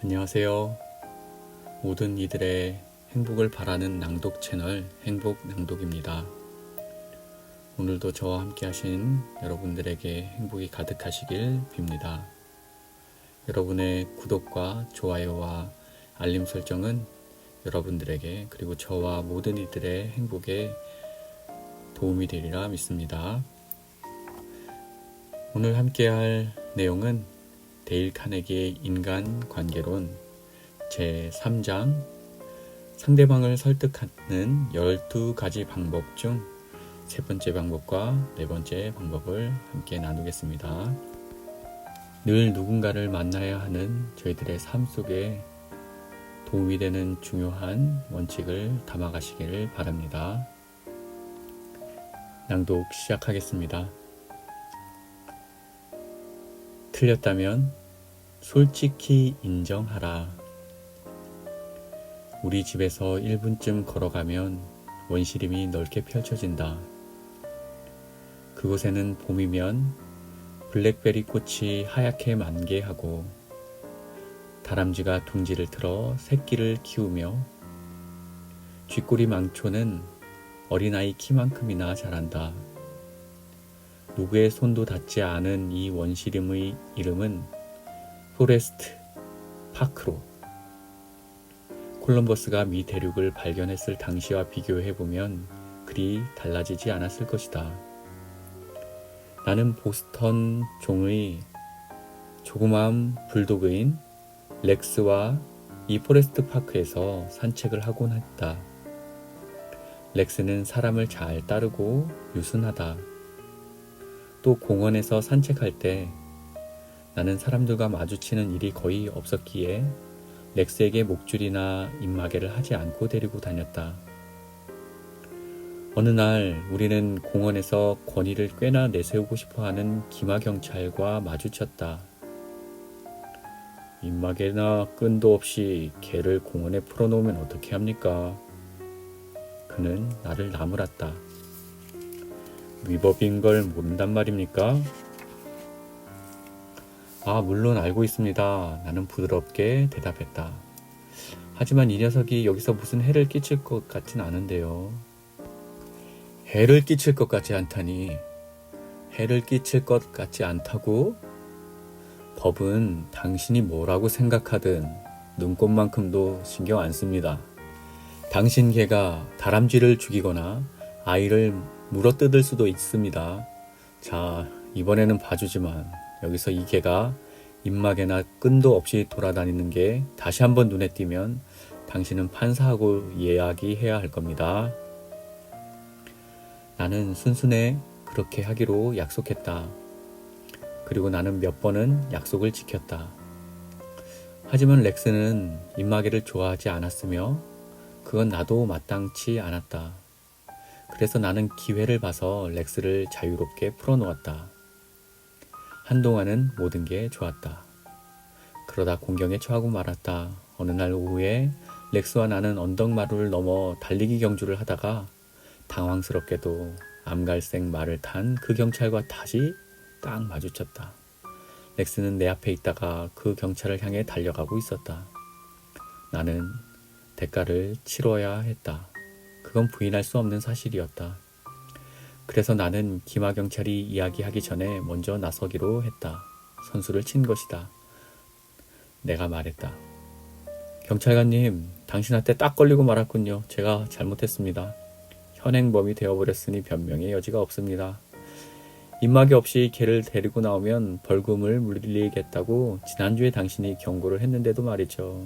안녕하세요. 모든 이들의 행복을 바라는 낭독 채널 행복낭독입니다. 오늘도 저와 함께 하신 여러분들에게 행복이 가득하시길 빕니다. 여러분의 구독과 좋아요와 알림 설정은 여러분들에게 그리고 저와 모든 이들의 행복에 도움이 되리라 믿습니다. 오늘 함께 할 내용은 데일 카네기의 인간관계론 제3장 상대방을 설득하는 12가지 방법 중 세 번째 방법과 네 번째 방법을 함께 나누겠습니다. 늘 누군가를 만나야 하는 저희들의 삶 속에 도움이 되는 중요한 원칙을 담아가시기를 바랍니다. 낭독 시작하겠습니다. 틀렸다면 솔직히 인정하라. 우리 집에서 1분쯤 걸어가면 원시림이 넓게 펼쳐진다. 그곳에는 봄이면 블랙베리 꽃이 하얗게 만개하고 다람쥐가 둥지를 틀어 새끼를 키우며 쥐꼬리 망초는 어린아이 키만큼이나 자란다. 누구의 손도 닿지 않은 이 원시림의 이름은 포레스트 파크로. 콜럼버스가 미 대륙을 발견했을 당시와 비교해보면 그리 달라지지 않았을 것이다. 나는 보스턴 종의 조그마한 불도그인 렉스와 이 포레스트 파크에서 산책을 하곤 했다. 렉스는 사람을 잘 따르고 유순하다. 또 공원에서 산책할 때 나는 사람들과 마주치는 일이 거의 없었기에 렉스에게 목줄이나 입마개를 하지 않고 데리고 다녔다. 어느 날 우리는 공원에서 권위를 꽤나 내세우고 싶어하는 기마경찰과 마주쳤다. 입마개나 끈도 없이 개를 공원에 풀어놓으면 어떻게 합니까? 그는 나를 나무랐다. 위법인 걸 모른단 말입니까? 물론 알고 있습니다. 나는 부드럽게 대답했다. 하지만 이 녀석이 여기서 무슨 해를 끼칠 것 같진 않은데요. 해를 끼칠 것 같지 않다니. 해를 끼칠 것 같지 않다고? 법은 당신이 뭐라고 생각하든 눈꼽만큼도 신경 안 씁니다. 당신 개가 다람쥐를 죽이거나 아이를 물어뜯을 수도 있습니다. 자, 이번에는 봐주지만 여기서 이 개가 입마개나 끈도 없이 돌아다니는 게 다시 한번 눈에 띄면 당신은 판사하고 이야기해야 할 겁니다. 나는 순순해 그렇게 하기로 약속했다. 그리고 나는 몇 번은 약속을 지켰다. 하지만 렉스는 입마개를 좋아하지 않았으며 그건 나도 마땅치 않았다. 그래서 나는 기회를 봐서 렉스를 자유롭게 풀어놓았다. 한동안은 모든 게 좋았다. 그러다 공경에 처하고 말았다. 어느 날 오후에 렉스와 나는 언덕마루를 넘어 달리기 경주를 하다가 당황스럽게도 암갈색 말을 탄 그 경찰과 다시 딱 마주쳤다. 렉스는 내 앞에 있다가 그 경찰을 향해 달려가고 있었다. 나는 대가를 치러야 했다. 그건 부인할 수 없는 사실이었다. 그래서 나는 기마경찰이 이야기하기 전에 먼저 나서기로 했다. 선수를 친 것이다. 내가 말했다. 경찰관님, 당신한테 딱 걸리고 말았군요. 제가 잘못했습니다. 현행범이 되어버렸으니 변명의 여지가 없습니다. 입마개 없이 개를 데리고 나오면 벌금을 물리겠다고 지난주에 당신이 경고를 했는데도 말이죠.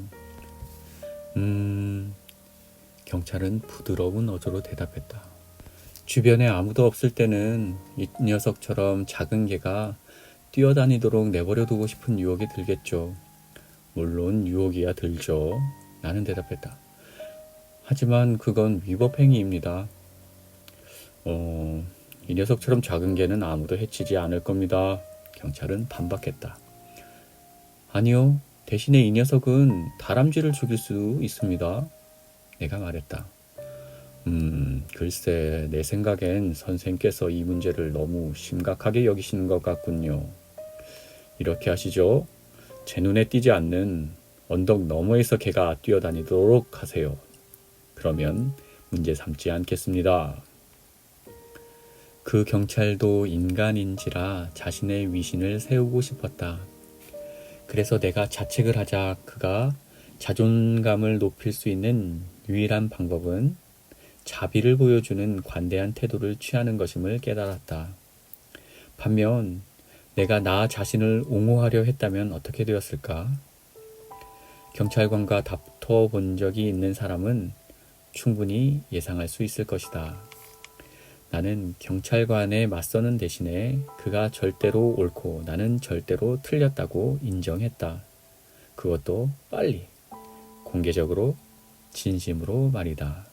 경찰은 부드러운 어조로 대답했다. 주변에 아무도 없을 때는 이 녀석처럼 작은 개가 뛰어다니도록 내버려 두고 싶은 유혹이 들겠죠. 물론 유혹이야 들죠. 나는 대답했다. 하지만 그건 위법행위입니다. 이 녀석처럼 작은 개는 아무도 해치지 않을 겁니다. 경찰은 반박했다. 아니요. 대신에 이 녀석은 다람쥐를 죽일 수 있습니다. 내가 말했다. 글쎄 내 생각엔 선생께서 이 문제를 너무 심각하게 여기시는 것 같군요. 이렇게 하시죠. 제 눈에 띄지 않는 언덕 너머에서 걔가 뛰어다니도록 하세요. 그러면 문제 삼지 않겠습니다. 그 경찰도 인간인지라 자신의 위신을 세우고 싶었다. 그래서 내가 자책을 하자 그가 자존감을 높일 수 있는 유일한 방법은 자비를 보여주는 관대한 태도를 취하는 것임을 깨달았다. 반면 내가 나 자신을 옹호하려 했다면 어떻게 되었을까? 경찰관과 다퉈 본 적이 있는 사람은 충분히 예상할 수 있을 것이다. 나는 경찰관에 맞서는 대신에 그가 절대로 옳고 나는 절대로 틀렸다고 인정했다. 그것도 빨리, 공개적으로, 진심으로 말이다.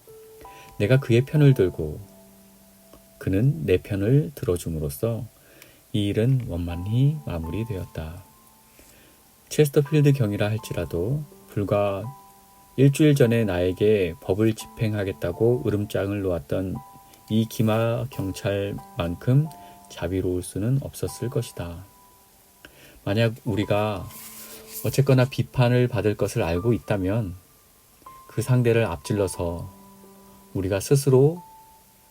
내가 그의 편을 들고 그는 내 편을 들어줌으로써 이 일은 원만히 마무리되었다. 체스터필드 경이라 할지라도 불과 일주일 전에 나에게 법을 집행하겠다고 으름장을 놓았던 이 기마 경찰만큼 자비로울 수는 없었을 것이다. 만약 우리가 어쨌거나 비판을 받을 것을 알고 있다면 그 상대를 앞질러서 우리가 스스로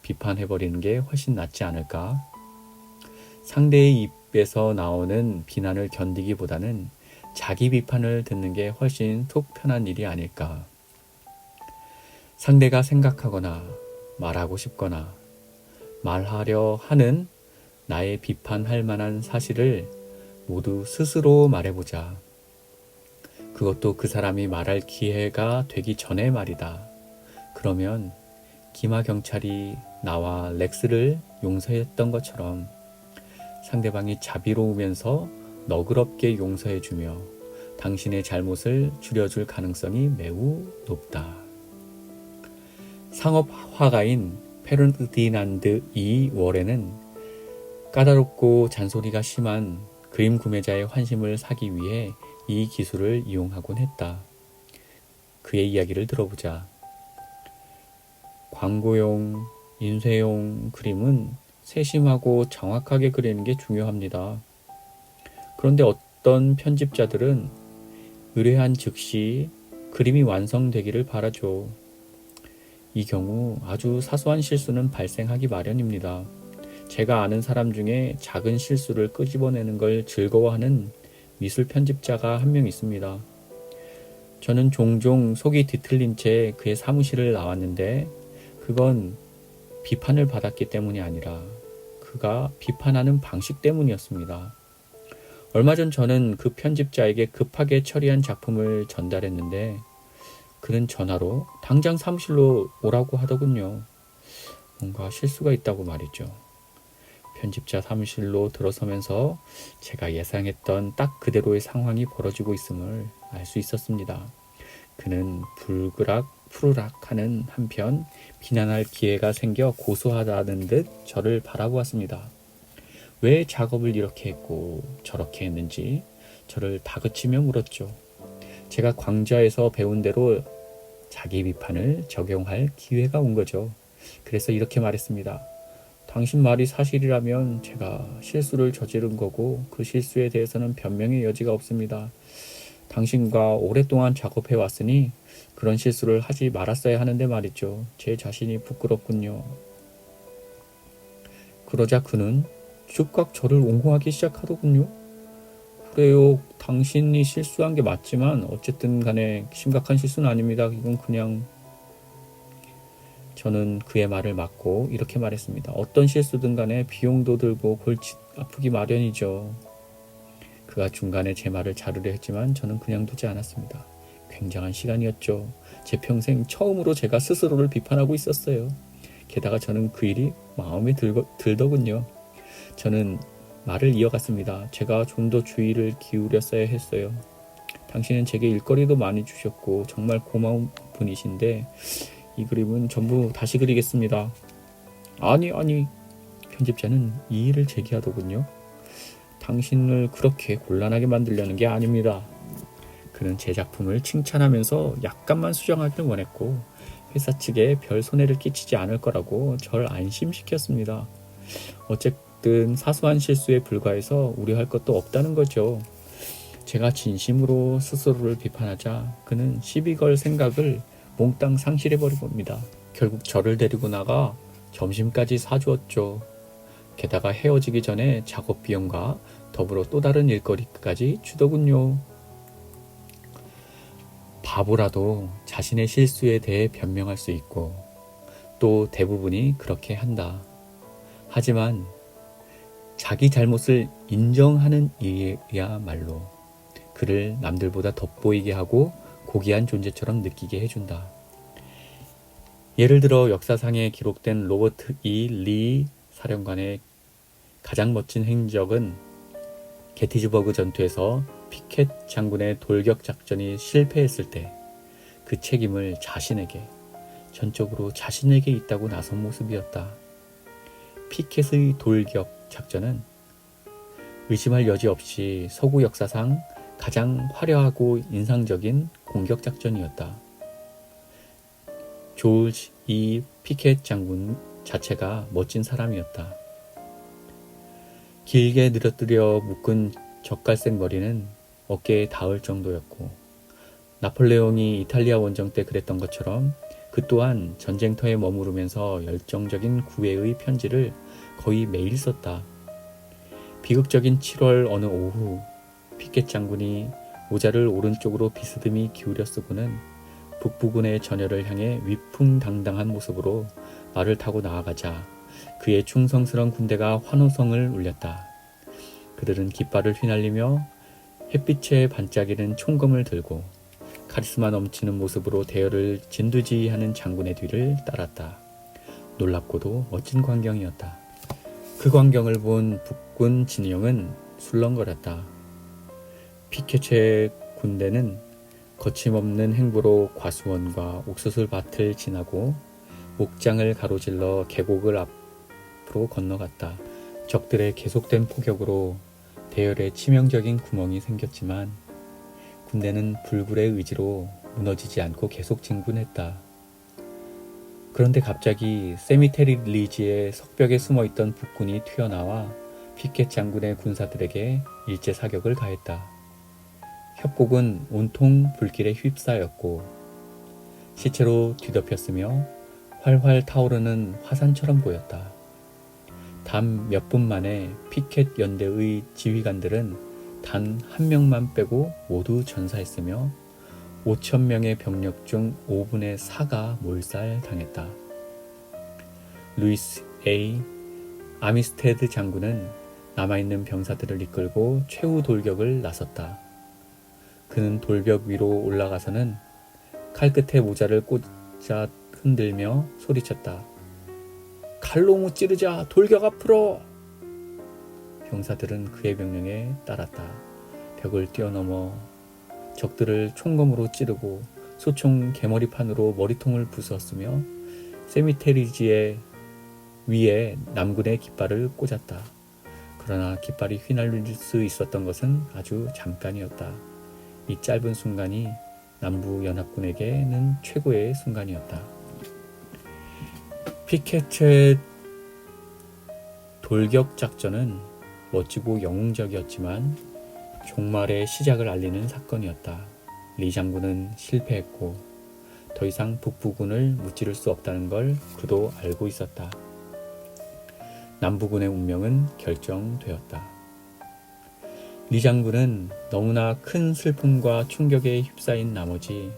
비판해버리는 게 훨씬 낫지 않을까? 상대의 입에서 나오는 비난을 견디기보다는 자기 비판을 듣는 게 훨씬 속 편한 일이 아닐까? 상대가 생각하거나 말하고 싶거나 말하려 하는 나의 비판할 만한 사실을 모두 스스로 말해보자. 그것도 그 사람이 말할 기회가 되기 전에 말이다. 그러면 기마 경찰이 나와 렉스를 용서했던 것처럼 상대방이 자비로우면서 너그럽게 용서해주며 당신의 잘못을 줄여줄 가능성이 매우 높다. 상업 화가인 페르디난드 이 월에는 까다롭고 잔소리가 심한 그림 구매자의 환심을 사기 위해 이 기술을 이용하곤 했다. 그의 이야기를 들어보자. 광고용, 인쇄용 그림은 세심하고 정확하게 그리는 게 중요합니다. 그런데 어떤 편집자들은 의뢰한 즉시 그림이 완성되기를 바라죠. 이 경우 아주 사소한 실수는 발생하기 마련입니다. 제가 아는 사람 중에 작은 실수를 끄집어내는 걸 즐거워하는 미술 편집자가 한 명 있습니다. 저는 종종 속이 뒤틀린 채 그의 사무실을 나왔는데 그건 비판을 받았기 때문이 아니라 그가 비판하는 방식 때문이었습니다. 얼마 전 저는 그 편집자에게 급하게 처리한 작품을 전달했는데 그는 전화로 당장 사무실로 오라고 하더군요. 뭔가 실수가 있다고 말이죠. 편집자 사무실로 들어서면서 제가 예상했던 딱 그대로의 상황이 벌어지고 있음을 알 수 있었습니다. 그는 푸르락 하는 한편 비난할 기회가 생겨 고소하다는 듯 저를 바라보았습니다. 왜 작업을 이렇게 했고 저렇게 했는지 저를 다그치며 물었죠. 제가 광자에서 배운 대로 자기 비판을 적용할 기회가 온 거죠. 그래서 이렇게 말했습니다. 당신 말이 사실이라면 제가 실수를 저지른 거고 그 실수에 대해서는 변명의 여지가 없습니다. 당신과 오랫동안 작업해 왔으니 그런 실수를 하지 말았어야 하는데 말이죠. 제 자신이 부끄럽군요. 그러자 그는 즉각 저를 옹호하기 시작하더군요. 그래요. 당신이 실수한 게 맞지만 어쨌든 간에 심각한 실수는 아닙니다. 이건 그냥... 저는 그의 말을 막고 이렇게 말했습니다. 어떤 실수든 간에 비용도 들고 골치 아프기 마련이죠. 그가 중간에 제 말을 자르려 했지만 저는 그냥 두지 않았습니다. 굉장한 시간이었죠. 제 평생 처음으로 제가 스스로를 비판하고 있었어요. 게다가 저는 그 일이 마음에 들더군요. 저는 말을 이어갔습니다. 제가 좀 더 주의를 기울였어야 했어요. 당신은 제게 일거리도 많이 주셨고 정말 고마운 분이신데 이 그림은 전부 다시 그리겠습니다. 아니 편집자는 이의를 제기하더군요. 당신을 그렇게 곤란하게 만들려는 게 아닙니다. 그는 제 작품을 칭찬하면서 약간만 수정하길 원했고 회사 측에 별 손해를 끼치지 않을 거라고 절 안심시켰습니다. 어쨌든 사소한 실수에 불과해서 우려할 것도 없다는 거죠. 제가 진심으로 스스로를 비판하자 그는 시비 걸 생각을 몽땅 상실해버립니다. 결국 저를 데리고 나가 점심까지 사주었죠. 게다가 헤어지기 전에 작업 비용과 더불어 또 다른 일거리까지 주더군요. 바보라도 자신의 실수에 대해 변명할 수 있고 또 대부분이 그렇게 한다. 하지만 자기 잘못을 인정하는 일이야말로 그를 남들보다 돋보이게 하고 고귀한 존재처럼 느끼게 해준다. 예를 들어 역사상에 기록된 로버트 E. 리 사령관의 가장 멋진 행적은 게티즈버그 전투에서 피켓 장군의 돌격 작전이 실패했을 때 그 책임을 전적으로 자신에게 있다고 나선 모습이었다. 피켓의 돌격 작전은 의심할 여지 없이 서구 역사상 가장 화려하고 인상적인 공격 작전이었다. 조지 E. 피켓 장군 자체가 멋진 사람이었다. 길게 늘어뜨려 묶은 젓갈색 머리는 어깨에 닿을 정도였고 나폴레옹이 이탈리아 원정 때 그랬던 것처럼 그 또한 전쟁터에 머무르면서 열정적인 구애의 편지를 거의 매일 썼다. 비극적인 7월 어느 오후 피켓 장군이 모자를 오른쪽으로 비스듬히 기울여 쓰고는 북부군의 전열을 향해 위풍당당한 모습으로 말을 타고 나아가자 그의 충성스러운 군대가 환호성을 울렸다. 그들은 깃발을 휘날리며 햇빛에 반짝이는 총검을 들고 카리스마 넘치는 모습으로 대열을 진두지휘하는 장군의 뒤를 따랐다. 놀랍고도 멋진 광경이었다. 그 광경을 본 북군 진영은 술렁거렸다. 피케체의 군대는 거침없는 행보로 과수원과 옥수수밭을 지나고 목장을 가로질러 계곡을 앞으로 건너갔다. 적들의 계속된 포격으로 대열에 치명적인 구멍이 생겼지만 군대는 불굴의 의지로 무너지지 않고 계속 진군했다. 그런데 갑자기 세미테리 리지의 석벽에 숨어있던 북군이 튀어나와 피켓 장군의 군사들에게 일제 사격을 가했다. 협곡은 온통 불길에 휩싸였고 시체로 뒤덮였으며 활활 타오르는 화산처럼 보였다. 단 몇 분 만에 피켓 연대의 지휘관들은 단 한 명만 빼고 모두 전사했으며 5,000명의 병력 중 5분의 4가 몰살당했다. 루이스 A. 아미스테드 장군은 남아있는 병사들을 이끌고 최후 돌격을 나섰다. 그는 돌벽 위로 올라가서는 칼끝에 모자를 꽂아 흔들며 소리쳤다. 칼로 무찌르자! 돌격 앞으로! 병사들은 그의 명령에 따랐다. 벽을 뛰어넘어 적들을 총검으로 찌르고 소총 개머리판으로 머리통을 부수었으며 세미테리지의 위에 남군의 깃발을 꽂았다. 그러나 깃발이 휘날릴 수 있었던 것은 아주 잠깐이었다. 이 짧은 순간이 남부연합군에게는 최고의 순간이었다. 피케체의 돌격 작전은 멋지고 영웅적이었지만 종말의 시작을 알리는 사건이었다. 리 장군은 실패했고 더 이상 북부군을 무찌를 수 없다는 걸 그도 알고 있었다. 남부군의 운명은 결정되었다. 리 장군은 너무나 큰 슬픔과 충격에 휩싸인 나머지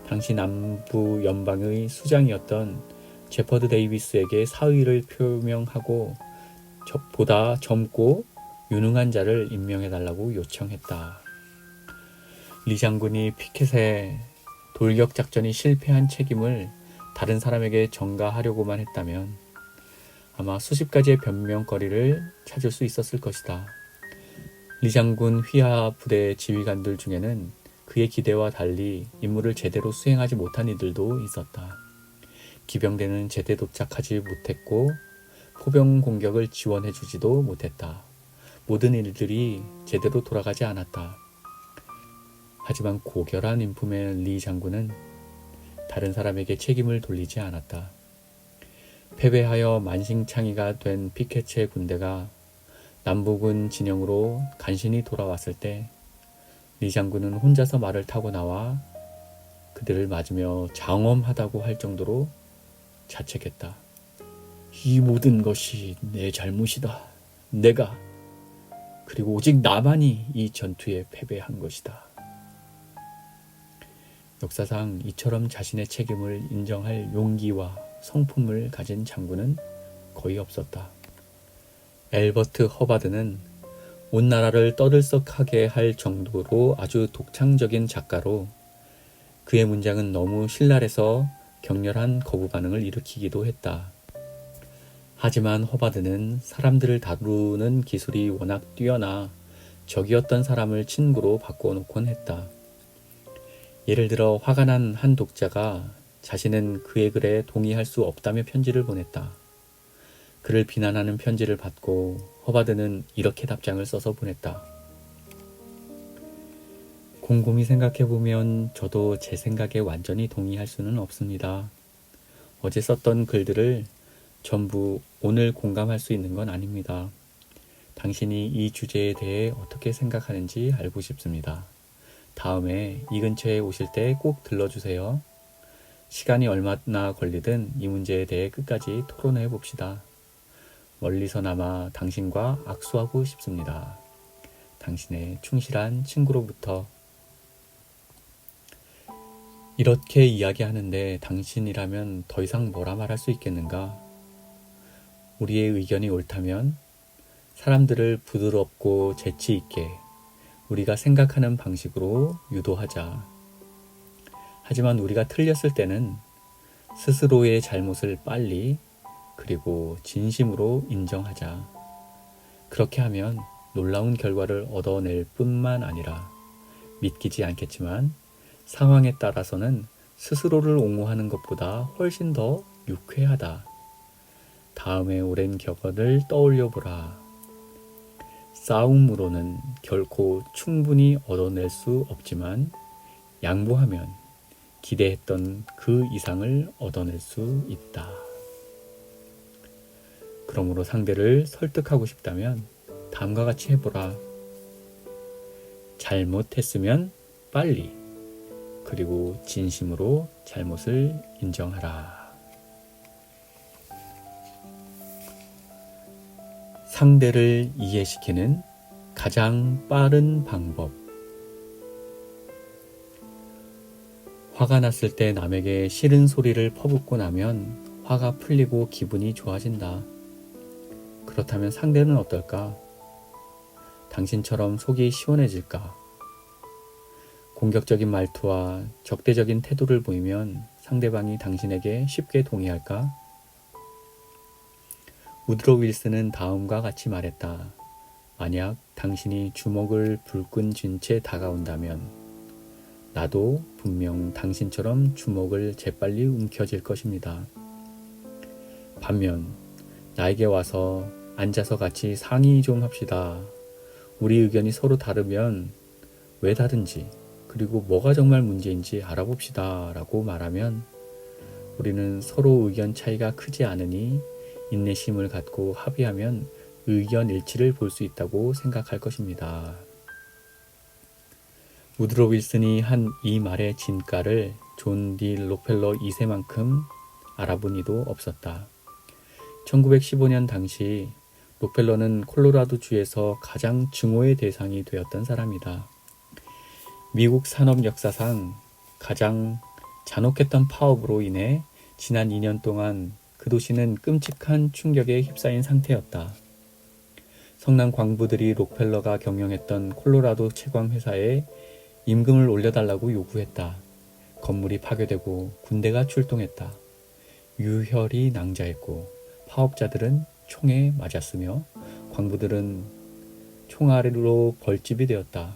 당시 남부 연방의 수장이었던 제퍼드 데이비스에게 사의를 표명하고 보다 젊고 유능한 자를 임명해달라고 요청했다. 리 장군이 피켓의 돌격 작전이 실패한 책임을 다른 사람에게 전가하려고만 했다면 아마 수십 가지의 변명거리를 찾을 수 있었을 것이다. 리 장군 휘하 부대 지휘관들 중에는 그의 기대와 달리 임무를 제대로 수행하지 못한 이들도 있었다. 기병대는 제때 도착하지 못했고 포병 공격을 지원해주지도 못했다. 모든 일들이 제대로 돌아가지 않았다. 하지만 고결한 인품의 리 장군은 다른 사람에게 책임을 돌리지 않았다. 패배하여 만신창이가 된 피케체 군대가 남부군 진영으로 간신히 돌아왔을 때 리 장군은 혼자서 말을 타고 나와 그들을 맞으며 장엄하다고 할 정도로 자책했다. 이 모든 것이 내 잘못이다. 내가, 그리고 오직 나만이 이 전투에 패배한 것이다. 역사상 이처럼 자신의 책임을 인정할 용기와 성품을 가진 장군은 거의 없었다. 엘버트 허바드는 온 나라를 떠들썩하게 할 정도로 아주 독창적인 작가로 그의 문장은 너무 신랄해서 격렬한 거부 반응을 일으키기도 했다. 하지만 허바드는 사람들을 다루는 기술이 워낙 뛰어나 적이었던 사람을 친구로 바꿔놓곤 했다. 예를 들어 화가 난 한 독자가 자신은 그의 글에 동의할 수 없다며 편지를 보냈다. 그를 비난하는 편지를 받고 허바드는 이렇게 답장을 써서 보냈다. 곰곰이 생각해보면 저도 제 생각에 완전히 동의할 수는 없습니다. 어제 썼던 글들을 전부 오늘 공감할 수 있는 건 아닙니다. 당신이 이 주제에 대해 어떻게 생각하는지 알고 싶습니다. 다음에 이 근처에 오실 때 꼭 들러주세요. 시간이 얼마나 걸리든 이 문제에 대해 끝까지 토론해 봅시다. 멀리서나마 당신과 악수하고 싶습니다. 당신의 충실한 친구로부터. 이렇게 이야기하는데 당신이라면 더 이상 뭐라 말할 수 있겠는가? 우리의 의견이 옳다면 사람들을 부드럽고 재치 있게 우리가 생각하는 방식으로 유도하자. 하지만 우리가 틀렸을 때는 스스로의 잘못을 빨리 그리고 진심으로 인정하자. 그렇게 하면 놀라운 결과를 얻어낼 뿐만 아니라 믿기지 않겠지만 상황에 따라서는 스스로를 옹호하는 것보다 훨씬 더 유쾌하다. 다음의 오랜 격언을 떠올려 보라. 싸움으로는 결코 충분히 얻어낼 수 없지만 양보하면 기대했던 그 이상을 얻어낼 수 있다. 그러므로 상대를 설득하고 싶다면 다음과 같이 해보라. 잘못했으면 빨리, 그리고 진심으로 잘못을 인정하라. 상대를 이해시키는 가장 빠른 방법. 화가 났을 때 남에게 싫은 소리를 퍼붓고 나면 화가 풀리고 기분이 좋아진다. 그렇다면 상대는 어떨까? 당신처럼 속이 시원해질까? 공격적인 말투와 적대적인 태도를 보이면 상대방이 당신에게 쉽게 동의할까? 우드로 윌슨은 다음과 같이 말했다. 만약 당신이 주먹을 불끈 쥔 채 다가온다면 나도 분명 당신처럼 주먹을 재빨리 움켜쥘 것입니다. 반면 나에게 와서 앉아서 같이 상의 좀 합시다. 우리 의견이 서로 다르면 왜 다른지, 그리고 뭐가 정말 문제인지 알아봅시다 라고 말하면 우리는 서로 의견 차이가 크지 않으니 인내심을 갖고 합의하면 의견 일치를 볼 수 있다고 생각할 것입니다. 우드로 윌슨이 한 이 말의 진가를 존 디 록펠러 2세만큼 알아본 이도 없었다. 1915년 당시 록펠러는 콜로라도주에서 가장 증오의 대상이 되었던 사람이다. 미국 산업 역사상 가장 잔혹했던 파업으로 인해 지난 2년 동안 그 도시는 끔찍한 충격에 휩싸인 상태였다. 성난 광부들이 록펠러가 경영했던 콜로라도 채광 회사에 임금을 올려달라고 요구했다. 건물이 파괴되고 군대가 출동했다. 유혈이 낭자했고 파업자들은 총에 맞았으며 광부들은 총알로 벌집이 되었다.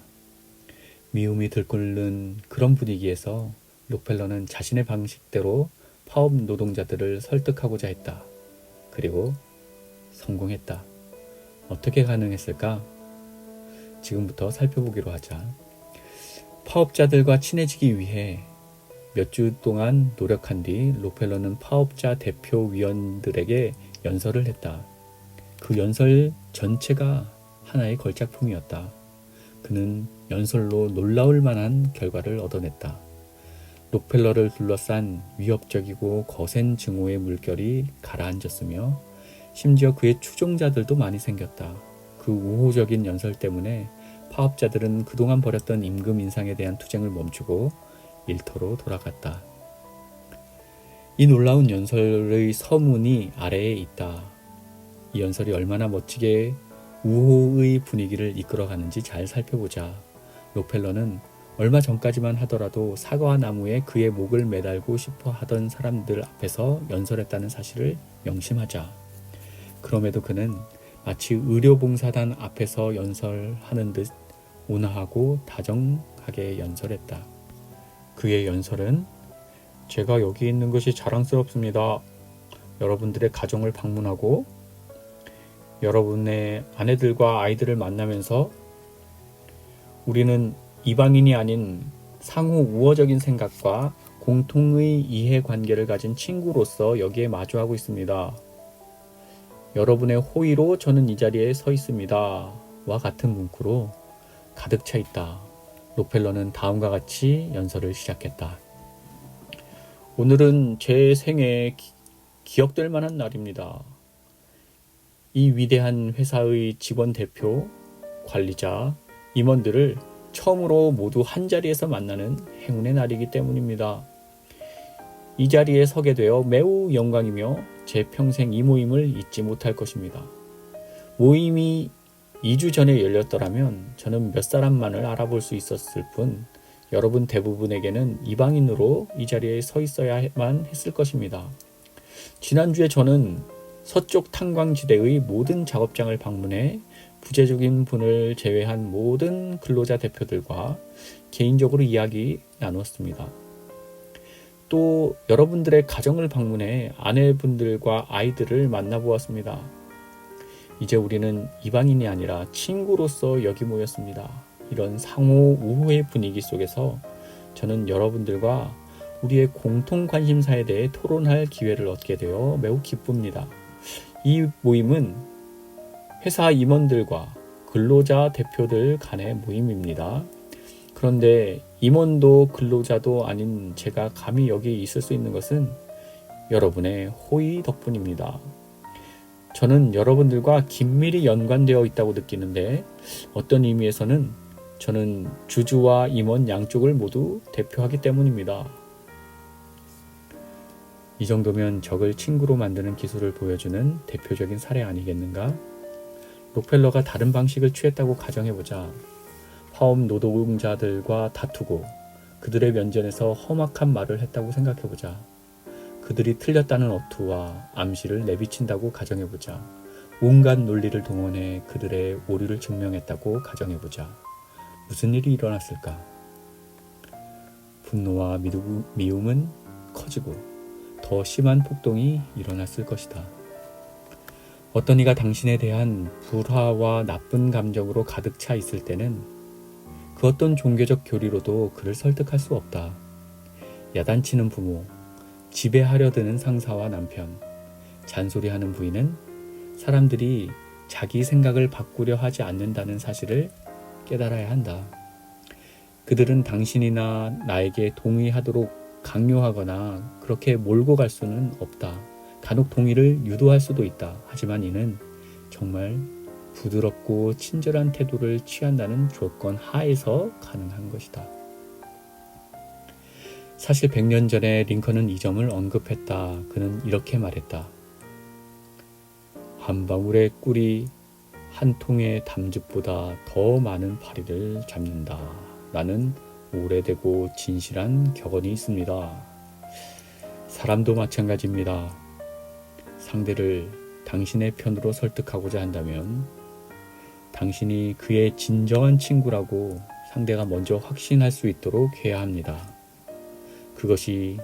미움이 들끓는 그런 분위기에서 록펠러는 자신의 방식대로 파업 노동자들을 설득하고자 했다. 그리고 성공했다. 어떻게 가능했을까? 지금부터 살펴보기로 하자. 파업자들과 친해지기 위해 몇 주 동안 노력한 뒤 록펠러는 파업자 대표위원들에게 연설을 했다. 그 연설 전체가 하나의 걸작품이었다. 그는 연설로 놀라울 만한 결과를 얻어냈다. 록펠러를 둘러싼 위협적이고 거센 증오의 물결이 가라앉았으며 심지어 그의 추종자들도 많이 생겼다. 그 우호적인 연설 때문에 파업자들은 그동안 벌였던 임금 인상에 대한 투쟁을 멈추고 일터로 돌아갔다. 이 놀라운 연설의 서문이 아래에 있다. 이 연설이 얼마나 멋지게 우호의 분위기를 이끌어가는지 잘 살펴보자. 록펠러는 얼마 전까지만 하더라도 사과 나무에 그의 목을 매달고 싶어 하던 사람들 앞에서 연설했다는 사실을 명심하자. 그럼에도 그는 마치 의료봉사단 앞에서 연설하는 듯 온화하고 다정하게 연설했다. 그의 연설은 제가 여기 있는 것이 자랑스럽습니다. 여러분들의 가정을 방문하고 여러분의 아내들과 아이들을 만나면서 우리는 이방인이 아닌 상호 우호적인 생각과 공통의 이해관계를 가진 친구로서 여기에 마주하고 있습니다. 여러분의 호의로 저는 이 자리에 서 있습니다. 와 같은 문구로 가득 차 있다. 록펠러는 다음과 같이 연설을 시작했다. 오늘은 제 생에 기억될 만한 날입니다. 이 위대한 회사의 직원 대표, 관리자, 임원들을 처음으로 모두 한 자리에서 만나는 행운의 날이기 때문입니다. 이 자리에 서게 되어 매우 영광이며 제 평생 이 모임을 잊지 못할 것입니다. 모임이 2주 전에 열렸더라면 저는 몇 사람만을 알아볼 수 있었을 뿐 여러분 대부분에게는 이방인으로 이 자리에 서 있어야만 했을 것입니다. 지난주에 저는 서쪽 탄광지대의 모든 작업장을 방문해 부재적인 분을 제외한 모든 근로자 대표들과 개인적으로 이야기 나눴습니다. 또 여러분들의 가정을 방문해 아내분들과 아이들을 만나보았습니다. 이제 우리는 이방인이 아니라 친구로서 여기 모였습니다. 이런 상호 우호의 분위기 속에서 저는 여러분들과 우리의 공통 관심사에 대해 토론할 기회를 얻게 되어 매우 기쁩니다. 이 모임은 회사 임원들과 근로자 대표들 간의 모임입니다. 그런데 임원도 근로자도 아닌 제가 감히 여기 있을 수 있는 것은 여러분의 호의 덕분입니다. 저는 여러분들과 긴밀히 연관되어 있다고 느끼는데 어떤 의미에서는 저는 주주와 임원 양쪽을 모두 대표하기 때문입니다. 이 정도면 적을 친구로 만드는 기술을 보여주는 대표적인 사례 아니겠는가? 록펠러가 다른 방식을 취했다고 가정해보자. 파업 노동자들과 다투고 그들의 면전에서 험악한 말을 했다고 생각해보자. 그들이 틀렸다는 어투와 암시를 내비친다고 가정해보자. 온갖 논리를 동원해 그들의 오류를 증명했다고 가정해보자. 무슨 일이 일어났을까? 분노와 미움은 커지고 더 심한 폭동이 일어났을 것이다. 어떤 이가 당신에 대한 불화와 나쁜 감정으로 가득 차 있을 때는 그 어떤 종교적 교리로도 그를 설득할 수 없다. 야단치는 부모, 지배하려 드는 상사와 남편, 잔소리하는 부인은 사람들이 자기 생각을 바꾸려 하지 않는다는 사실을 깨달아야 한다. 그들은 당신이나 나에게 동의하도록 강요하거나 그렇게 몰고 갈 수는 없다. 간혹 동의를 유도할 수도 있다. 하지만 이는 정말 부드럽고 친절한 태도를 취한다는 조건 하에서 가능한 것이다. 사실 100년 전에 링컨은 이 점을 언급했다. 그는 이렇게 말했다. 한 방울의 꿀이 한 통의 담즙보다 더 많은 파리를 잡는다. 라는 오래되고 진실한 격언이 있습니다. 사람도 마찬가지입니다. 상대를 당신의 편으로 설득하고자 한다면 당신이 그의 진정한 친구라고 상대가 먼저 확신할 수 있도록 해야 합니다. 그것이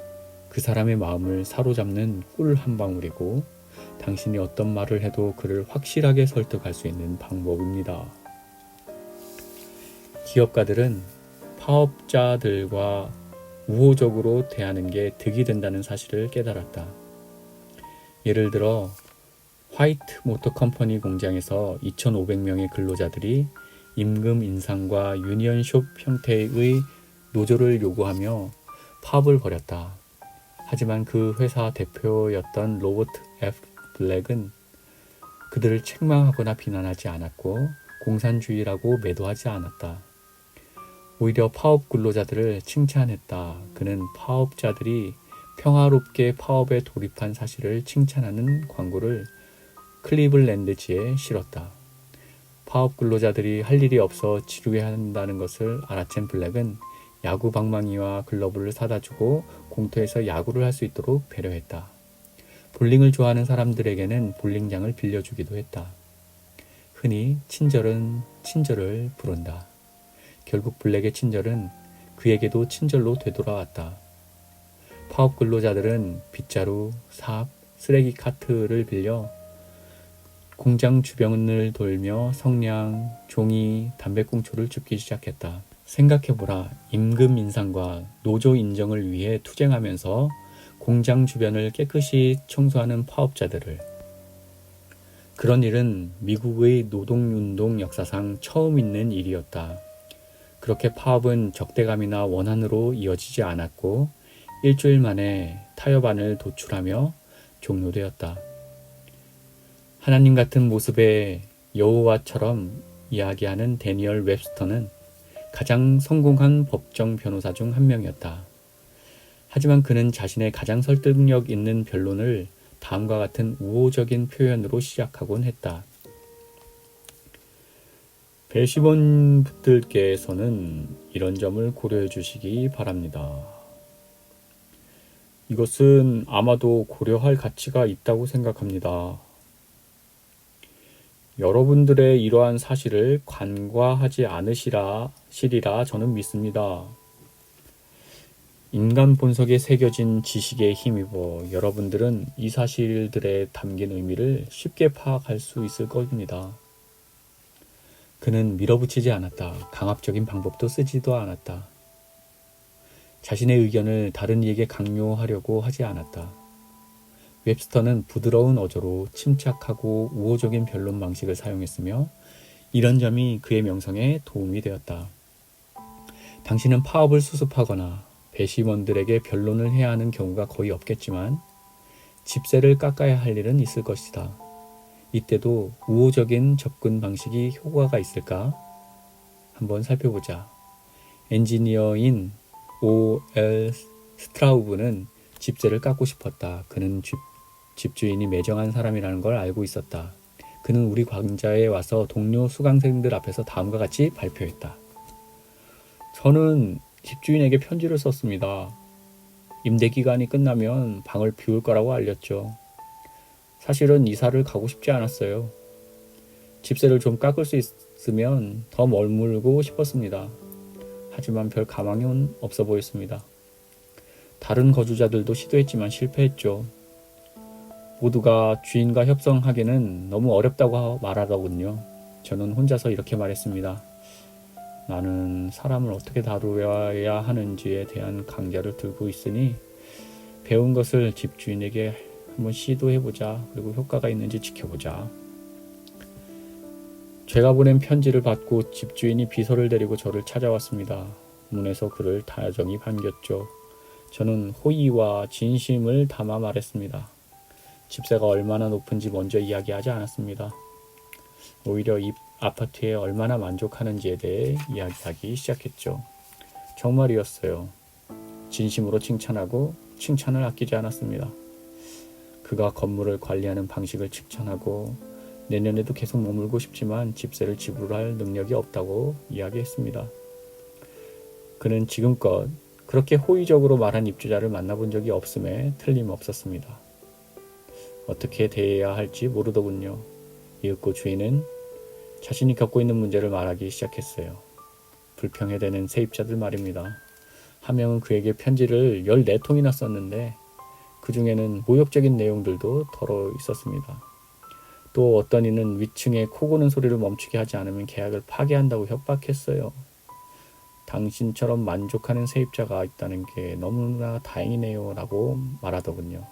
그 사람의 마음을 사로잡는 꿀 한 방울이고 당신이 어떤 말을 해도 그를 확실하게 설득할 수 있는 방법입니다. 기업가들은 파업자들과 우호적으로 대하는 게 득이 된다는 사실을 깨달았다. 예를 들어 화이트 모터 컴퍼니 공장에서 2,500명의 근로자들이 임금 인상과 유니언숍 형태의 노조를 요구하며 파업을 벌였다. 하지만 그 회사 대표였던 로버트 F. 블랙은 그들을 책망하거나 비난하지 않았고 공산주의라고 매도하지 않았다. 오히려 파업 근로자들을 칭찬했다. 그는 파업자들이 평화롭게 파업에 돌입한 사실을 칭찬하는 광고를 클리블랜드지에 실었다. 파업 근로자들이 할 일이 없어 지루해 한다는 것을 알아챈 블랙은 야구 방망이와 글러브를 사다 주고 공터에서 야구를 할 수 있도록 배려했다. 볼링을 좋아하는 사람들에게는 볼링장을 빌려주기도 했다. 흔히 친절은 친절을 부른다. 결국 블랙의 친절은 그에게도 친절로 되돌아왔다. 파업 근로자들은 빗자루, 삽, 쓰레기 카트를 빌려 공장 주변을 돌며 성냥, 종이, 담배꽁초를 줍기 시작했다. 생각해보라. 임금 인상과 노조 인정을 위해 투쟁하면서 공장 주변을 깨끗이 청소하는 파업자들을. 그런 일은 미국의 노동운동 역사상 처음 있는 일이었다. 그렇게 파업은 적대감이나 원한으로 이어지지 않았고 일주일 만에 타협안을 도출하며 종료되었다. 하나님 같은 모습의 여호와처럼 이야기하는 데니얼 웹스터는 가장 성공한 법정 변호사 중 한 명이었다. 하지만 그는 자신의 가장 설득력 있는 변론을 다음과 같은 우호적인 표현으로 시작하곤 했다. 배심원분들께서는 이런 점을 고려해 주시기 바랍니다. 이것은 아마도 고려할 가치가 있다고 생각합니다. 여러분들의 이러한 사실을 간과하지 않으시리라 저는 믿습니다. 인간 본성에 새겨진 지식에 힘입어 여러분들은 이 사실들에 담긴 의미를 쉽게 파악할 수 있을 겁니다. 그는 밀어붙이지 않았다. 강압적인 방법도 쓰지도 않았다. 자신의 의견을 다른 이에게 강요하려고 하지 않았다. 웹스터는 부드러운 어조로 침착하고 우호적인 변론 방식을 사용했으며 이런 점이 그의 명성에 도움이 되었다. 당신은 파업을 수습하거나 배심원들에게 변론을 해야 하는 경우가 거의 없겠지만 집세를 깎아야 할 일은 있을 것이다. 이때도 우호적인 접근 방식이 효과가 있을까? 한번 살펴보자. 엔지니어인 O.L. 스트라우브는 집세를 깎고 싶었다. 그는 집주인이 매정한 사람이라는 걸 알고 있었다. 그는 우리 광자에 와서 동료 수강생들 앞에서 다음과 같이 발표했다. 저는 집주인에게 편지를 썼습니다. 임대기간이 끝나면 방을 비울 거라고 알렸죠. 사실은 이사를 가고 싶지 않았어요. 집세를 좀 깎을 수 있으면 더 머물고 싶었습니다. 하지만 별 가망은 없어 보였습니다. 다른 거주자들도 시도했지만 실패했죠. 모두가 주인과 협상하기는 너무 어렵다고 말하더군요. 저는 혼자서 이렇게 말했습니다. 나는 사람을 어떻게 다루어야 하는지에 대한 강좌를 들고 있으니 배운 것을 집주인에게 한번 시도해보자. 그리고 효과가 있는지 지켜보자. 제가 보낸 편지를 받고 집주인이 비서를 데리고 저를 찾아왔습니다. 문에서 그를 다정히 반겼죠. 저는 호의와 진심을 담아 말했습니다. 집세가 얼마나 높은지 먼저 이야기하지 않았습니다. 오히려 이 아파트에 얼마나 만족하는지에 대해 이야기하기 시작했죠. 정말이었어요. 진심으로 칭찬하고 칭찬을 아끼지 않았습니다. 그가 건물을 관리하는 방식을 칭찬하고 내년에도 계속 머물고 싶지만 집세를 지불할 능력이 없다고 이야기했습니다. 그는 지금껏 그렇게 호의적으로 말한 입주자를 만나본 적이 없음에 틀림없었습니다. 어떻게 대해야 할지 모르더군요. 이윽고 주인은 자신이 겪고 있는 문제를 말하기 시작했어요. 불평해대는 세입자들 말입니다. 한 명은 그에게 편지를 14통이나 썼는데 그 중에는 모욕적인 내용들도 덜어 있었습니다. 또 어떤 이는 위층에 코 고는 소리를 멈추게 하지 않으면 계약을 파기한다고 협박했어요. 당신처럼 만족하는 세입자가 있다는 게 너무나 다행이네요 라고 말하더군요.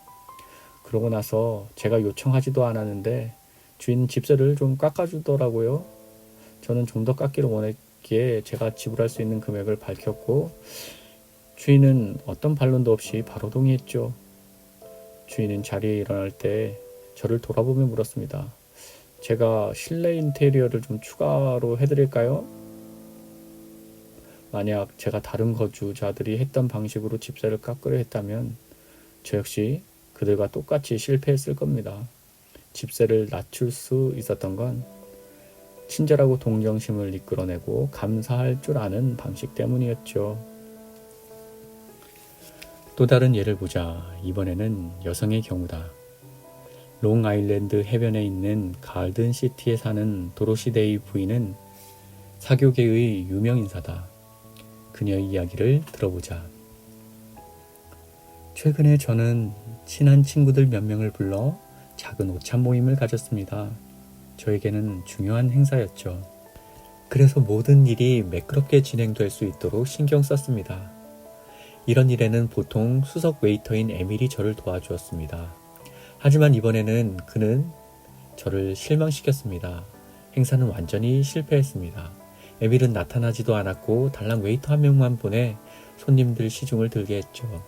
그러고 나서 제가 요청하지도 않았는데 주인 집세를 좀 깎아주더라고요. 저는 좀 더 깎기를 원했기에 제가 지불할 수 있는 금액을 밝혔고 주인은 어떤 반론도 없이 바로 동의했죠. 주인은 자리에 일어날 때 저를 돌아보며 물었습니다. 제가 실내 인테리어를 좀 추가로 해드릴까요? 만약 제가 다른 거주자들이 했던 방식으로 집세를 깎으려 했다면 저 역시 그들과 똑같이 실패했을 겁니다. 집세를 낮출 수 있었던 건 친절하고 동정심을 이끌어내고 감사할 줄 아는 방식 때문이었죠. 또 다른 예를 보자. 이번에는 여성의 경우다. 롱아일랜드 해변에 있는 가든시티에 사는 도로시 데이 부인은 사교계의 유명 인사다. 그녀의 이야기를 들어보자. 최근에 저는 친한 친구들 몇 명을 불러 작은 오찬 모임을 가졌습니다. 저에게는 중요한 행사였죠. 그래서 모든 일이 매끄럽게 진행될 수 있도록 신경 썼습니다. 이런 일에는 보통 수석 웨이터인 에밀이 저를 도와주었습니다. 하지만 이번에는 그는 저를 실망시켰습니다. 행사는 완전히 실패했습니다. 에밀은 나타나지도 않았고 달랑 웨이터 한 명만 보내 손님들 시중을 들게 했죠.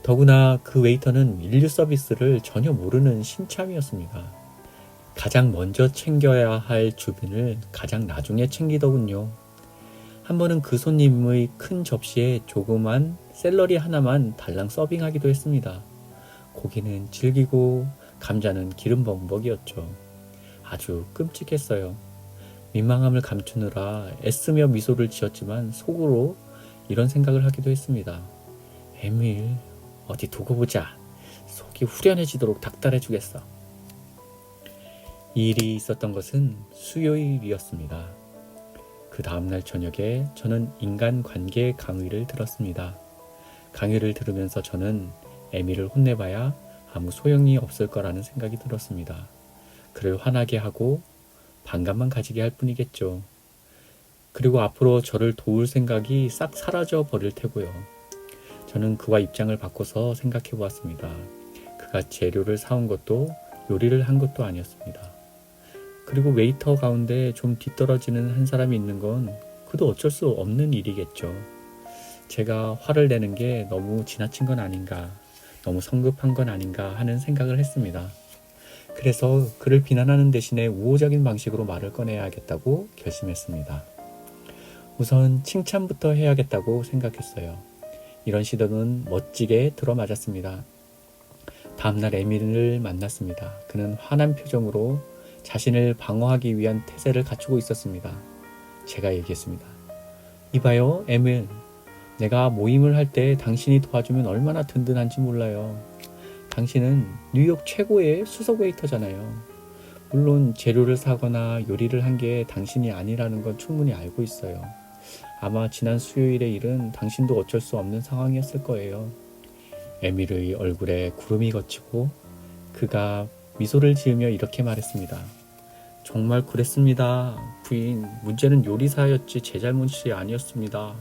더구나 그 웨이터는 인류 서비스를 전혀 모르는 신참이었습니다. 가장 먼저 챙겨야 할 주빈을 가장 나중에 챙기더군요. 한 번은 그 손님의 큰 접시에 조그만 샐러리 하나만 달랑 서빙하기도 했습니다. 고기는 질기고 감자는 기름 범벅이었죠. 아주 끔찍했어요. 민망함을 감추느라 애쓰며 미소를 지었지만 속으로 이런 생각을 하기도 했습니다. 에밀, 어디 두고 보자. 속이 후련해지도록 닥달해주겠어. 이 일이 있었던 것은 수요일이었습니다. 그 다음날 저녁에 저는 인간관계 강의를 들었습니다. 강의를 들으면서 저는 에밀을 혼내봐야 아무 소용이 없을 거라는 생각이 들었습니다. 그를 화나게 하고 반감만 가지게 할 뿐이겠죠. 그리고 앞으로 저를 도울 생각이 싹 사라져 버릴 테고요. 저는 그와 입장을 바꿔서 생각해 보았습니다. 그가 재료를 사온 것도 요리를 한 것도 아니었습니다. 그리고 웨이터 가운데 좀 뒤떨어지는 한 사람이 있는 건 그도 어쩔 수 없는 일이겠죠. 제가 화를 내는 게 너무 지나친 건 아닌가, 너무 성급한 건 아닌가 하는 생각을 했습니다. 그래서 그를 비난하는 대신에 우호적인 방식으로 말을 꺼내야겠다고 결심했습니다. 우선 칭찬부터 해야겠다고 생각했어요. 이런 시도는 멋지게 들어맞았습니다. 다음날 에밀을 만났습니다. 그는 화난 표정으로 자신을 방어하기 위한 태세를 갖추고 있었습니다. 제가 얘기했습니다. 이봐요, 에밀. 내가 모임을 할 때 당신이 도와주면 얼마나 든든한지 몰라요. 당신은 뉴욕 최고의 수석 웨이터잖아요. 물론 재료를 사거나 요리를 한 게 당신이 아니라는 건 충분히 알고 있어요. 아마 지난 수요일의 일은 당신도 어쩔 수 없는 상황이었을 거예요. 에밀의 얼굴에 구름이 걷히고 그가 미소를 지으며 이렇게 말했습니다. 정말 그랬습니다. 부인, 문제는 요리사였지 제 잘못이 아니었습니다.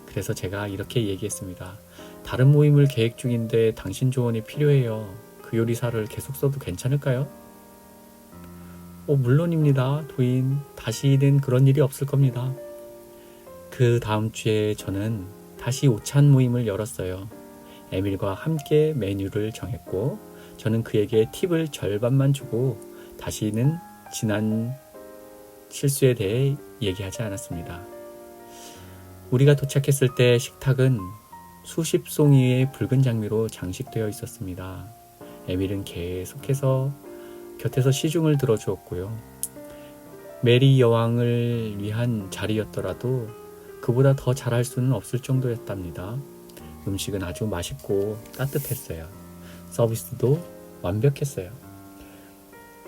그래서 제가 이렇게 얘기했습니다. 다른 모임을 계획 중인데 당신 조언이 필요해요. 그 요리사를 계속 써도 괜찮을까요? 물론입니다. 부인, 다시는 그런 일이 없을 겁니다. 그 다음 주에 저는 다시 오찬 모임을 열었어요. 에밀과 함께 메뉴를 정했고 저는 그에게 팁을 절반만 주고 다시는 지난 실수에 대해 얘기하지 않았습니다. 우리가 도착했을 때 식탁은 수십 송이의 붉은 장미로 장식되어 있었습니다. 에밀은 계속해서 곁에서 시중을 들어주었고요. 메리 여왕을 위한 자리였더라도 그보다 더 잘할 수는 없을 정도였답니다. 음식은 아주 맛있고 따뜻했어요. 서비스도 완벽했어요.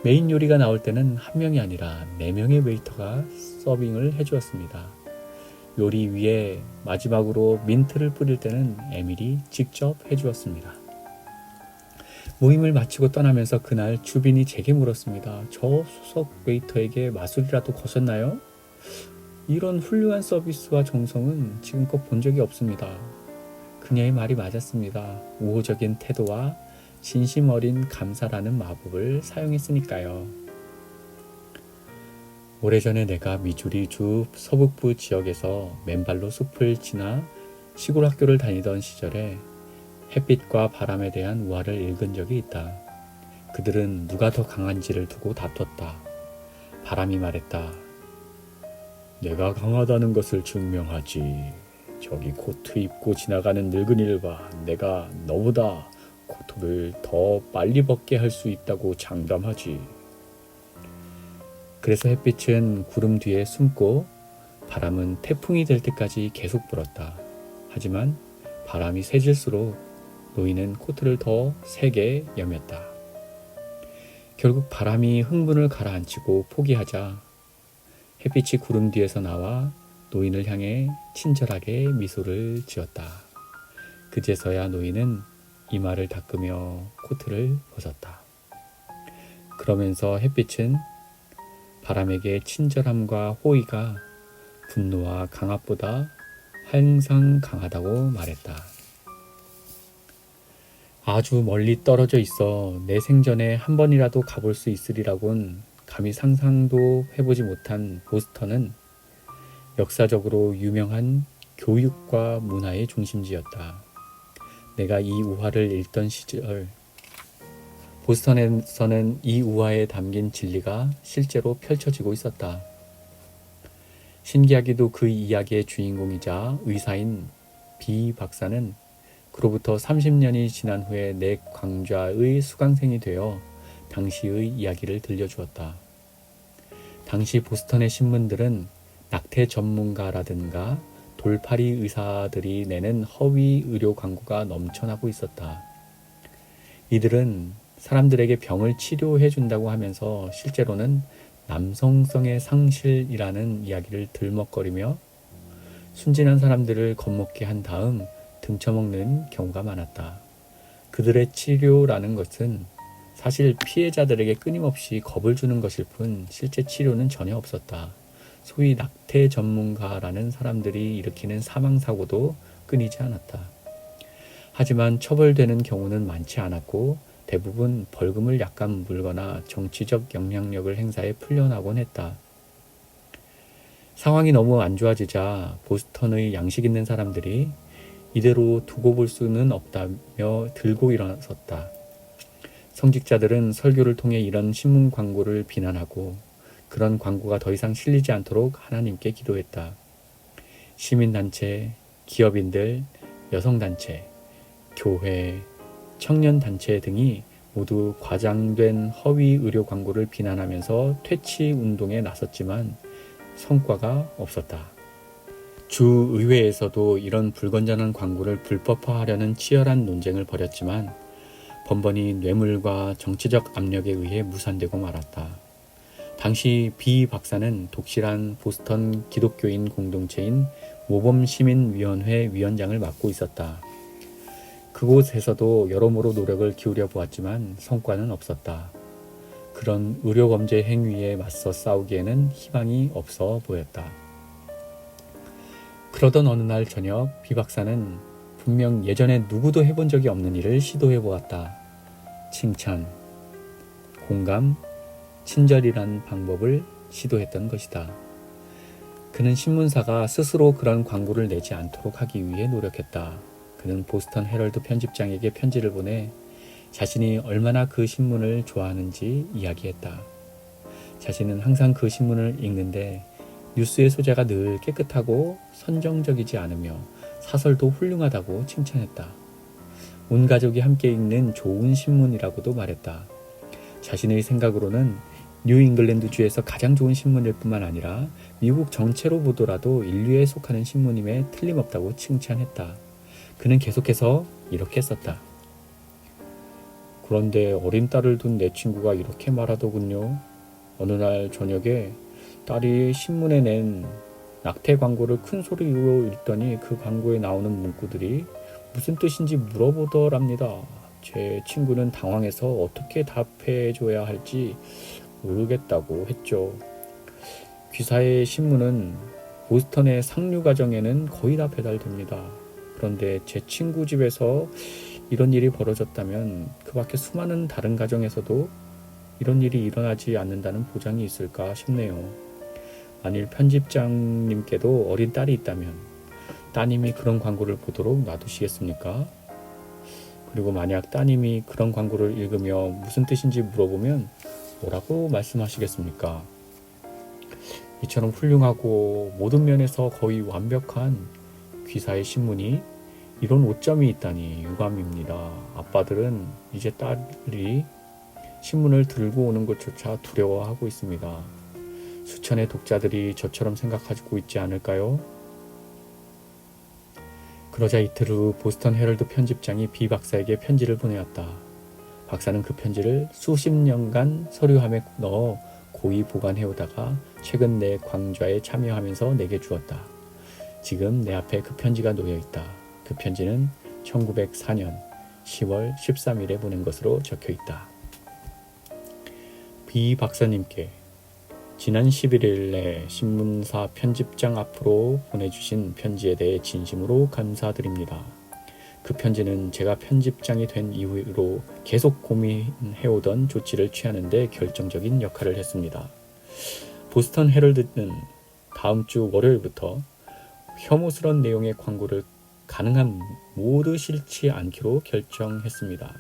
메인 요리가 나올 때는 한 명이 아니라 4명의 웨이터가 서빙을 해주었습니다. 요리 위에 마지막으로 민트를 뿌릴 때는 에밀이 직접 해주었습니다. 모임을 마치고 떠나면서 그날 주빈이 제게 물었습니다. 저 수석 웨이터에게 마술이라도 거셨나요? 이런 훌륭한 서비스와 정성은 지금껏 본 적이 없습니다. 그녀의 말이 맞았습니다. 우호적인 태도와 진심 어린 감사라는 마법을 사용했으니까요. 오래전에 내가 미주리 주 서북부 지역에서 맨발로 숲을 지나 시골 학교를 다니던 시절에 햇빛과 바람에 대한 우화를 읽은 적이 있다. 그들은 누가 더 강한지를 두고 다퉜다. 바람이 말했다. 내가 강하다는 것을 증명하지. 저기 코트 입고 지나가는 늙은이를 봐. 내가 너보다 코트를 더 빨리 벗게 할 수 있다고 장담하지. 그래서 햇빛은 구름 뒤에 숨고 바람은 태풍이 될 때까지 계속 불었다. 하지만 바람이 세질수록 노인은 코트를 더 세게 여몄다. 결국 바람이 흥분을 가라앉히고 포기하자 햇빛이 구름 뒤에서 나와 노인을 향해 친절하게 미소를 지었다. 그제서야 노인은 이마를 닦으며 코트를 벗었다. 그러면서 햇빛은 바람에게 친절함과 호의가 분노와 강압보다 항상 강하다고 말했다. 아주 멀리 떨어져 있어 내 생전에 한 번이라도 가볼 수 있으리라곤 감히 상상도 해보지 못한 보스턴은 역사적으로 유명한 교육과 문화의 중심지였다. 내가 이 우화를 읽던 시절 보스턴에서는 이 우화에 담긴 진리가 실제로 펼쳐지고 있었다. 신기하게도 그 이야기의 주인공이자 의사인 비 박사는 그로부터 30년이 지난 후에 내 강좌의 수강생이 되어 당시의 이야기를 들려주었다. 당시 보스턴의 신문들은 낙태 전문가라든가 돌팔이 의사들이 내는 허위 의료 광고가 넘쳐나고 있었다. 이들은 사람들에게 병을 치료해 준다고 하면서 실제로는 남성성의 상실이라는 이야기를 들먹거리며 순진한 사람들을 겁먹게 한 다음 등쳐먹는 경우가 많았다. 그들의 치료라는 것은 사실 피해자들에게 끊임없이 겁을 주는 것일 뿐 실제 치료는 전혀 없었다. 소위 낙태 전문가라는 사람들이 일으키는 사망사고도 끊이지 않았다. 하지만 처벌되는 경우는 많지 않았고 대부분 벌금을 약간 물거나 정치적 영향력을 행사해 풀려나곤 했다. 상황이 너무 안 좋아지자 보스턴의 양식 있는 사람들이 이대로 두고 볼 수는 없다며 들고 일어섰다. 성직자들은 설교를 통해 이런 신문 광고를 비난하고 그런 광고가 더 이상 실리지 않도록 하나님께 기도했다. 시민단체, 기업인들, 여성단체, 교회, 청년단체 등이 모두 과장된 허위 의료 광고를 비난하면서 퇴치 운동에 나섰지만 성과가 없었다. 주의회에서도 이런 불건전한 광고를 불법화하려는 치열한 논쟁을 벌였지만 번번이 뇌물과 정치적 압력에 의해 무산되고 말았다. 당시 비 박사는 독실한 보스턴 기독교인 공동체인 모범시민위원회 위원장을 맡고 있었다. 그곳에서도 여러모로 노력을 기울여 보았지만 성과는 없었다. 그런 의료범죄 행위에 맞서 싸우기에는 희망이 없어 보였다. 그러던 어느 날 저녁 비 박사는 분명 예전에 누구도 해본 적이 없는 일을 시도해 보았다. 칭찬, 공감, 친절이란 방법을 시도했던 것이다. 그는 신문사가 스스로 그런 광고를 내지 않도록 하기 위해 노력했다. 그는 보스턴 헤럴드 편집장에게 편지를 보내 자신이 얼마나 그 신문을 좋아하는지 이야기했다. 자신은 항상 그 신문을 읽는데 뉴스의 소재가 늘 깨끗하고 선정적이지 않으며 사설도 훌륭하다고 칭찬했다. 온 가족이 함께 읽는 좋은 신문이라고도 말했다. 자신의 생각으로는 뉴잉글랜드주에서 가장 좋은 신문일 뿐만 아니라 미국 전체로 보더라도 인류에 속하는 신문임에 틀림없다고 칭찬했다. 그는 계속해서 이렇게 썼다. 그런데 어린 딸을 둔 내 친구가 이렇게 말하더군요. 어느 날 저녁에 딸이 신문에 낸 낙태 광고를 큰 소리로 읽더니 그 광고에 나오는 문구들이 무슨 뜻인지 물어보더랍니다. 제 친구는 당황해서 어떻게 답해줘야 할지 모르겠다고 했죠. 귀사의 신문은 보스턴의 상류 가정에는 거의 다 배달됩니다. 그런데 제 친구 집에서 이런 일이 벌어졌다면 그 밖에 수많은 다른 가정에서도 이런 일이 일어나지 않는다는 보장이 있을까 싶네요. 만일 편집장님께도 어린 딸이 있다면 따님이 그런 광고를 보도록 놔두시겠습니까? 그리고 만약 따님이 그런 광고를 읽으며 무슨 뜻인지 물어보면 뭐라고 말씀하시겠습니까? 이처럼 훌륭하고 모든 면에서 거의 완벽한 귀사의 신문이 이런 오점이 있다니 유감입니다. 아빠들은 이제 딸이 신문을 들고 오는 것조차 두려워하고 있습니다. 수천의 독자들이 저처럼 생각하고 있지 않을까요? 그러자 이틀 후 보스턴 헤럴드 편집장이 비 박사에게 편지를 보내었다. 박사는 그 편지를 수십 년간 서류함에 넣어 고이 보관해오다가 최근 내 광좌에 참여하면서 내게 주었다. 지금 내 앞에 그 편지가 놓여있다. 그 편지는 1904년 10월 13일에 보낸 것으로 적혀있다. 비 박사님께 지난 11일에 신문사 편집장 앞으로 보내주신 편지에 대해 진심으로 감사드립니다. 그 편지는 제가 편집장이 된 이후로 계속 고민해오던 조치를 취하는 데 결정적인 역할을 했습니다. 보스턴 헤럴드는 다음 주 월요일부터 혐오스러운 내용의 광고를 가능한 모두 실지 않기로 결정했습니다.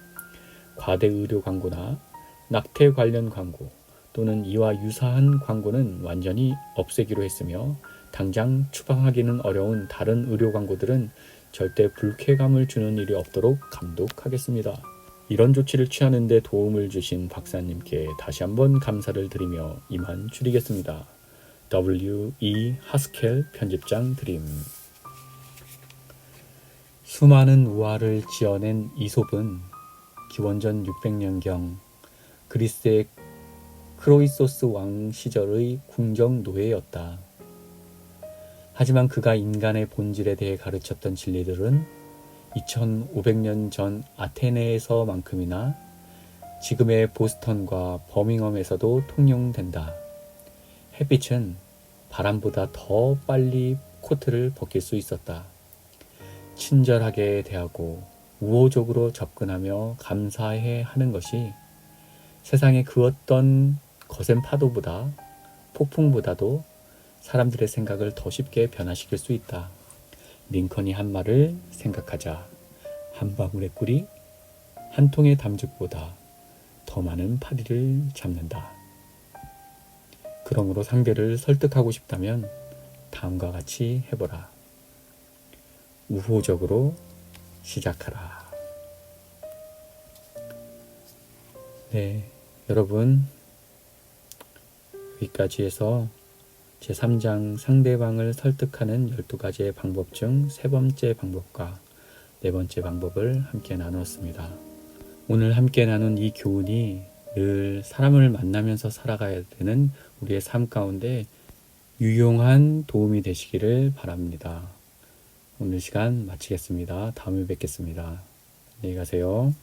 과대 의료 광고나 낙태 관련 광고 또는 이와 유사한 광고는 완전히 없애기로 했으며 당장 추방하기는 어려운 다른 의료 광고들은 절대 불쾌감을 주는 일이 없도록 감독하겠습니다. 이런 조치를 취하는 데 도움을 주신 박사님께 다시 한번 감사를 드리며 이만 줄이겠습니다. W.E. 하스켈 편집장 드림. 수많은 우화를 지어낸 이솝은 기원전 600년경 그리스의 크로이소스 왕 시절의 궁정 노예였다. 하지만 그가 인간의 본질에 대해 가르쳤던 진리들은 2500년 전 아테네에서만큼이나 지금의 보스턴과 버밍엄에서도 통용된다. 햇빛은 바람보다 더 빨리 코트를 벗길 수 있었다. 친절하게 대하고 우호적으로 접근하며 감사해 하는 것이 세상의 그 어떤 거센 파도보다 폭풍보다도 사람들의 생각을 더 쉽게 변화시킬 수 있다. 링컨이 한 말을 생각하자. 한 방울의 꿀이 한 통의 담즙보다 더 많은 파리를 잡는다. 그러므로 상대를 설득하고 싶다면 다음과 같이 해보라. 우호적으로 시작하라. 네, 여러분 여기까지 해서 제3장 상대방을 설득하는 12가지의 방법 중 3번째 방법과 4번째 방법을 함께 나누었습니다. 오늘 함께 나눈 이 교훈이 늘 사람을 만나면서 살아가야 되는 우리의 삶 가운데 유용한 도움이 되시기를 바랍니다. 오늘 시간 마치겠습니다. 다음에 뵙겠습니다. 안녕히 가세요.